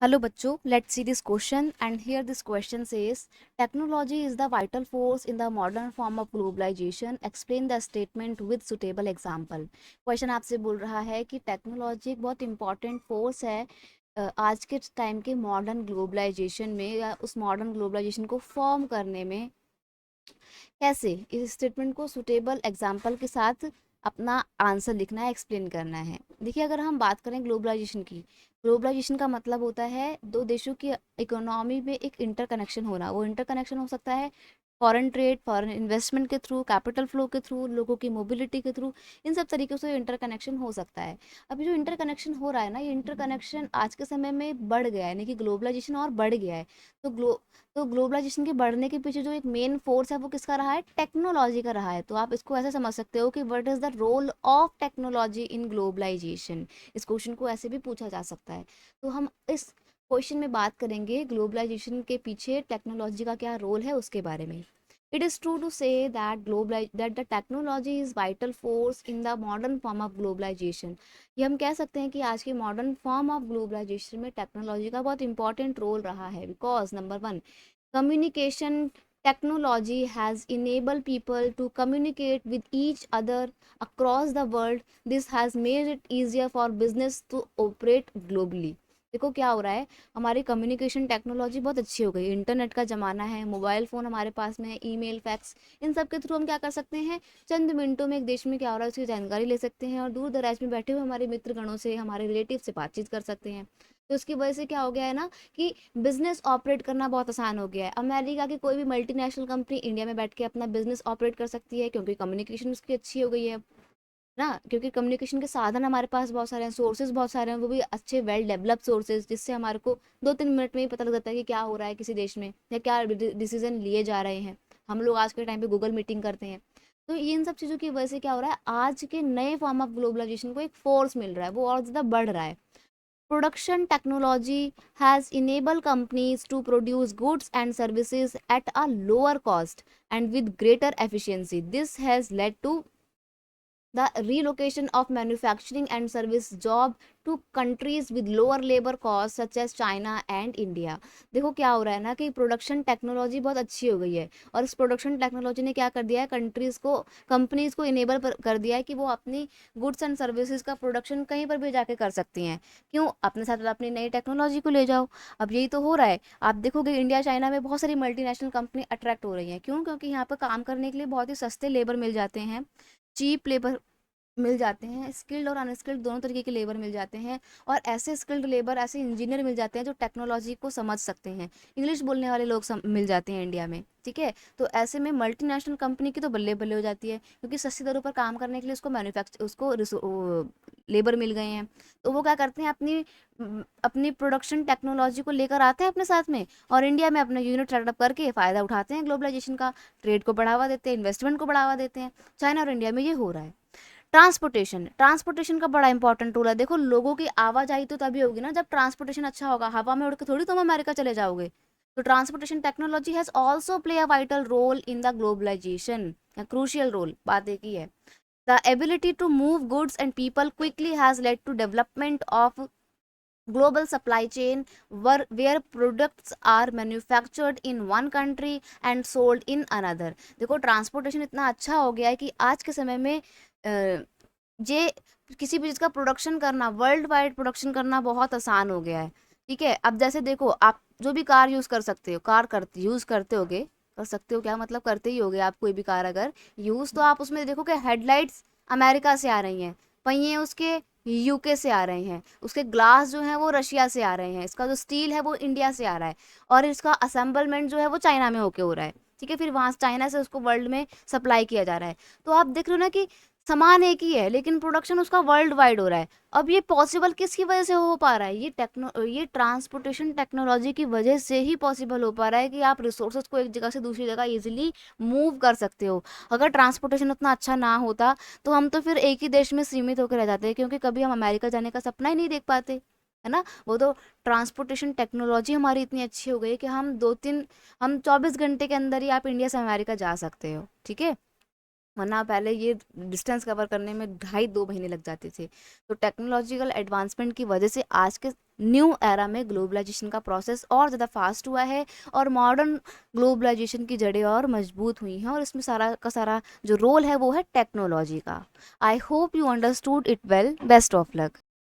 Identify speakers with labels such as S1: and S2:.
S1: Hello bachcho, let's see this question, and here this question says technology is the vital force in the modern form of globalization. Explain the statement with suitable example. Question आपसे बोल रहा है कि technology एक बहुत important force है आज के टाइम के मॉडर्न ग्लोबलाइजेशन में या उस मॉडर्न ग्लोबलाइजेशन को फॉर्म करने में कैसे। इस स्टेटमेंट को सुटेबल एग्जाम्पल के साथ अपना आंसर लिखना है, एक्सप्लेन करना है। देखिए, अगर हम बात करें ग्लोबलाइजेशन की, ग्लोबलाइजेशन का मतलब होता है दो देशों की इकोनॉमी में एक इंटरकनेक्शन होना। वो इंटरकनेक्शन हो सकता है फॉरेन ट्रेड, फॉरेन इन्वेस्टमेंट के थ्रू, कैपिटल फ्लो के थ्रू, लोगों की मोबिलिटी के थ्रू, इन सब तरीक़ों से इंटरकनेक्शन हो सकता है। अभी जो इंटरकनेक्शन हो रहा है ना, ये इंटरकनेक्शन आज के समय में बढ़ गया है, यानी कि ग्लोबलाइजेशन और बढ़ गया है। तो ग्लोबलाइजेशन के बढ़ने के पीछे जो एक मेन फोर्स है वो किसका रहा है? टेक्नोलॉजी का रहा है। तो आप इसको ऐसे समझ सकते हो कि what is the role of technology in globalisation. इस क्वेश्चन को ऐसे भी पूछा जा सकता है। तो हम इस क्वेश्चन में बात करेंगे ग्लोबलाइजेशन के पीछे टेक्नोलॉजी का क्या रोल है उसके बारे में। It is true to say that the technology is vital force in the modern form of globalisation. ये हम कह सकते हैं कि आज के मॉडर्न फॉर्म ऑफ ग्लोबलाइजेशन में टेक्नोलॉजी का बहुत इंपॉर्टेंट रोल रहा है। Because number one, communication technology has enabled people to communicate with each other across the world. This has made it easier for business to operate globally. देखो क्या हो रहा है, हमारी कम्युनिकेशन टेक्नोलॉजी बहुत अच्छी हो गई। इंटरनेट का ज़माना है, मोबाइल फ़ोन हमारे पास में है, ईमेल, फैक्स, इन सब के थ्रू हम क्या कर सकते हैं, चंद मिनटों में एक देश में क्या हो रहा है उसकी जानकारी ले सकते हैं और दूर दराज में बैठे हुए हमारे मित्रगणों से, हमारे रिलेटिव से बातचीत कर सकते हैं। तो इसकी वजह से क्या हो गया है ना कि बिजनेस ऑपरेट करना बहुत आसान हो गया है। अमेरिका की कोई भी मल्टीनेशनल कंपनी इंडिया में बैठ के अपना बिजनेस ऑपरेट कर सकती है, क्योंकि कम्युनिकेशन उसकी अच्छी हो गई है ना। क्योंकि कम्युनिकेशन के साधन हमारे पास बहुत सारे हैं, सोर्सेज बहुत सारे हैं, वो भी अच्छे वेल डेवलप्ड सोर्सेज, जिससे हमारे को 2-3 मिनट में ही पता लग जाता है कि क्या हो रहा है किसी देश में या क्या डिसीजन लिए जा रहे हैं। हम लोग आज के टाइम पे गूगल मीटिंग करते हैं। तो ये इन सब चीज़ों की वजह से क्या हो रहा है, आज के नए फॉर्म ऑफ ग्लोबलाइजेशन को एक फोर्स मिल रहा है, वो और ज़्यादा बढ़ रहा है। Production technology has enabled companies to produce goods and services at a lower cost and with greater efficiency. This has led to the relocation of manufacturing and service job to countries with lower labor costs such as China and India. देखो क्या हो रहा है ना कि production technology बहुत अच्छी हो गई है और इस प्रोडक्शन टेक्नोलॉजी ने क्या कर दिया है, कंट्रीज को, कंपनीज को इनेबल कर दिया है कि वो अपनी गुड्स एंड सर्विसेज का प्रोडक्शन कहीं पर भी जाके कर सकती हैं। क्यों? अपने साथ अपनी नई टेक्नोलॉजी को ले जाओ। अब यही तो हो रहा है। आप देखोगे इंडिया चाइना में बहुत सारी मल्टीनेशनल कंपनी अट्रैक्ट हो रही हैं। क्यों? क्योंकि यहाँ पर काम करने के लिए बहुत ही सस्ते लेबर मिल जाते हैं, चीप लेबर मिल जाते हैं, स्किल्ड और अनस्किल्ड दोनों तरीके के लेबर मिल जाते हैं। और ऐसे स्किल्ड लेबर, ऐसे इंजीनियर मिल जाते हैं जो टेक्नोलॉजी को समझ सकते हैं। इंग्लिश बोलने वाले लोग मिल जाते हैं इंडिया में। ठीक है, तो ऐसे में मल्टीनेशनल कंपनी की तो बल्ले बल्ले हो जाती है, क्योंकि सस्ती दरों पर काम करने के लिए उसको लेबर मिल गए हैं। तो वो क्या करते हैं, अपनी प्रोडक्शन टेक्नोलॉजी को लेकर आते हैं अपने साथ में और इंडिया में अपना यूनिट सेटअप करके फ़ायदा उठाते हैं ग्लोबलाइजेशन का, ट्रेड को बढ़ावा देते हैं, इन्वेस्टमेंट को बढ़ावा देते हैं। चाइना और इंडिया में ये हो रहा है। ट्रांसपोर्टेशन का बड़ा इंपॉर्टेंट रोल है। देखो, लोगों की आवाजाही तो तभी होगी ना जब ट्रांसपोर्टेशन अच्छा होगा। हवा में उड़ के थोड़ी तुम अमेरिका चले जाओगे। तो transportation technology has also play a vital role in the globalisation, crucial role, बात एक ही है। The ability to move goods and people quickly has led to development of global supply chain where products are manufactured in one country and sold in another। देखो, transportation इतना अच्छा हो गया है कि आज के समय में जे किसी भी चीज़ का प्रोडक्शन करना, वर्ल्ड वाइड प्रोडक्शन करना बहुत आसान हो गया है। ठीक है, अब जैसे देखो, आप जो भी कार यूज़ कर सकते हो, यूज़ करते होगे, कर सकते हो क्या मतलब, करते ही होगे आप कोई भी कार अगर यूज़, तो आप उसमें देखो कि हेडलाइट्स अमेरिका से आ रही हैं, पहिए उसके यूके से आ रहे हैं, उसके ग्लास जो हैं वो रशिया से आ रहे हैं, इसका जो स्टील है वो इंडिया से आ रहा है और इसका असेंबलमेंट जो है वो चाइना में होके हो रहा है। ठीक है, फिर वहाँ चाइना से उसको वर्ल्ड में सप्लाई किया जा रहा है। तो आप देख रहे हो ना कि सामान एक ही है लेकिन प्रोडक्शन उसका वर्ल्ड वाइड हो रहा है। अब ये पॉसिबल किसकी वजह से हो पा रहा है? ये ट्रांसपोर्टेशन टेक्नोलॉजी की वजह से ही पॉसिबल हो पा रहा है कि आप रिसोर्सेज को एक जगह से दूसरी जगह इजीली मूव कर सकते हो। अगर ट्रांसपोर्टेशन उतना अच्छा ना होता तो हम तो फिर एक ही देश में सीमित होकर रह जाते हैं, क्योंकि कभी हम अमेरिका जाने का सपना ही नहीं देख पाते, है ना। वो तो ट्रांसपोर्टेशन टेक्नोलॉजी हमारी इतनी अच्छी हो गई कि हम 24 घंटे के अंदर ही आप इंडिया से अमेरिका जा सकते हो। ठीक है, वरना पहले ये डिस्टेंस कवर करने में 2.5 महीने लग जाते थे। तो टेक्नोलॉजिकल एडवांसमेंट की वजह से आज के न्यू एरा में ग्लोबलाइजेशन का प्रोसेस और ज़्यादा फास्ट हुआ है और मॉडर्न ग्लोबलाइजेशन की जड़ें और मजबूत हुई हैं, और इसमें सारा का सारा जो रोल है वो है टेक्नोलॉजी का। I hope you understood it well. Best of luck.